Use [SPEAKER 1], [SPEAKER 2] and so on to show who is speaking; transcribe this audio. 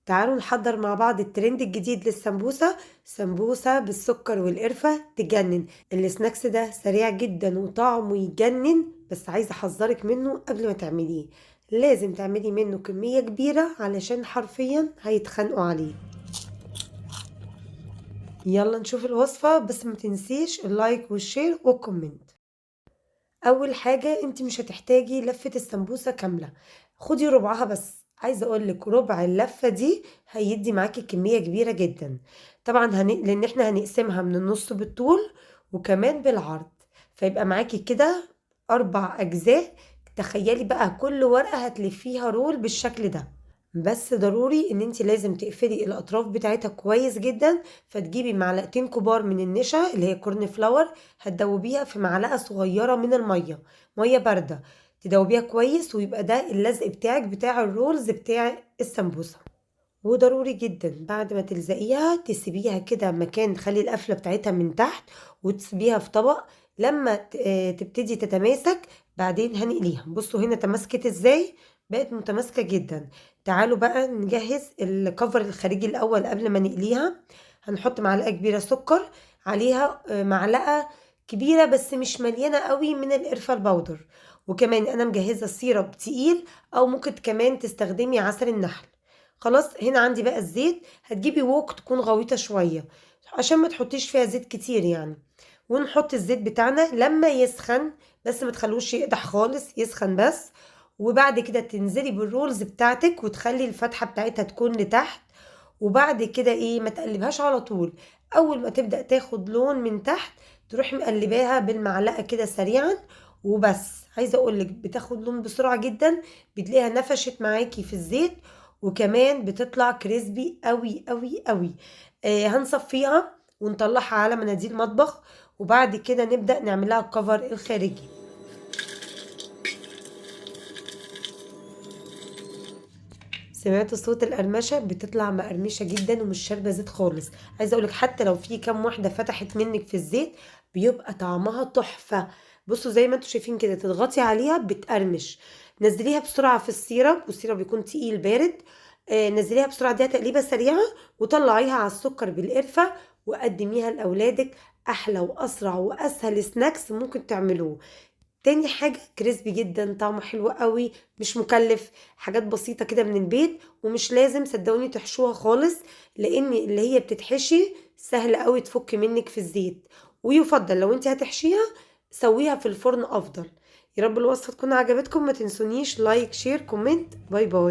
[SPEAKER 1] تعالوا نحضر مع بعض الترند الجديد للسمبوسة. سمبوسة بالسكر والقرفة تجنن. السناكس ده سريع جدا وطعمه يجنن، بس عايزة احذرك منه قبل ما تعمليه. لازم تعملي منه كمية كبيرة علشان حرفيا هيتخانقوا عليه. يلا نشوف الوصفة، بس ما تنسيش اللايك والشير والكومنت. اول حاجة انت مش هتحتاجي لفة السمبوسة كاملة، خدي ربعها بس. عايزة اقولك ربع اللفة دي هيدي معاكي كمية كبيرة جدا. طبعا لان احنا هنقسمها من النص بالطول وكمان بالعرض، فيبقى معاكي كده 4 اجزاء. تخيلي بقى كل ورقة هتلفيها رول بالشكل ده. بس ضروري ان انت لازم تقفلي الاطراف بتاعتها كويس جدا. فتجيبي معلقتين كبار من النشا اللي هي كورن فلاور، هتدوبيها في معلقه صغيره من الميه، ميه بارده. تدوبيها كويس ويبقى ده اللزق بتاعك بتاع الرولز بتاع السمبوسه. وضروري جدا بعد ما تلزقيها تسيبيها كده مكان، تخلي القفله بتاعتها من تحت وتسيبيها في طبق. لما تبتدي تتماسك بعدين هنقليها. بصوا هنا تماسكت ازاي، بقت متماسكه جدا. تعالوا بقى نجهز الكفر الخارجي الاول قبل ما نقليها. هنحط معلقه كبيره سكر، عليها معلقه كبيره بس مش مليانه قوي من القرفه البودر. وكمان انا مجهزه سيرب تقيل، او ممكن كمان تستخدمي عسل النحل. خلاص هنا عندي بقى الزيت. هتجيبي ووك تكون غويطه شويه عشان ما تحطيش فيها زيت كتير يعني. ونحط الزيت بتاعنا لما يسخن، بس ما تخلوش يقدح خالص، يسخن بس. وبعد كده تنزلي بالرولز بتاعتك وتخلي الفتحه بتاعتها تكون لتحت. وبعد كده ما تقلبهاش على طول. اول ما تبدا تاخد لون من تحت تروحي مقلباها بالمعلقه كده سريعا وبس. عايزه اقولك بتاخد لون بسرعه جدا، بتلاقيها نفشت معاكي في الزيت، وكمان بتطلع كريسبي قوي قوي قوي. هنصفيها ونطلعها على مناديل مطبخ، وبعد كده نبدأ نعملها الكفر الخارجي. سمعتوا صوت القرمشة؟ بتطلع مقرمشة جدا ومش شاربة زيت خالص. عايزة اقولك حتى لو في كام واحدة فتحت منك في الزيت بيبقى طعمها تحفة. بصوا زي ما انتوا شايفين كده، تضغطي عليها بتقرمش. نزليها بسرعة في السيرب، والسيرب بيكون تقيل بارد. نزليها بسرعة، ديها تقليبة سريعة وطلعيها على السكر بالقرفة وقدميها لأولادك. أحلى وأسرع وأسهل سناكس ممكن تعملوه. تاني حاجة كريسبي جدا، طعمه حلو قوي، مش مكلف. حاجات بسيطة كده من البيت، ومش لازم صدقوني تحشوها خالص، لان اللي هي بتتحشي سهل قوي تفك منك في الزيت. ويفضل لو انت هتحشيها سويها في الفرن افضل. يا رب الوصفة تكون عجبتكم. ما تنسونيش لايك شير كومنت. باي باي.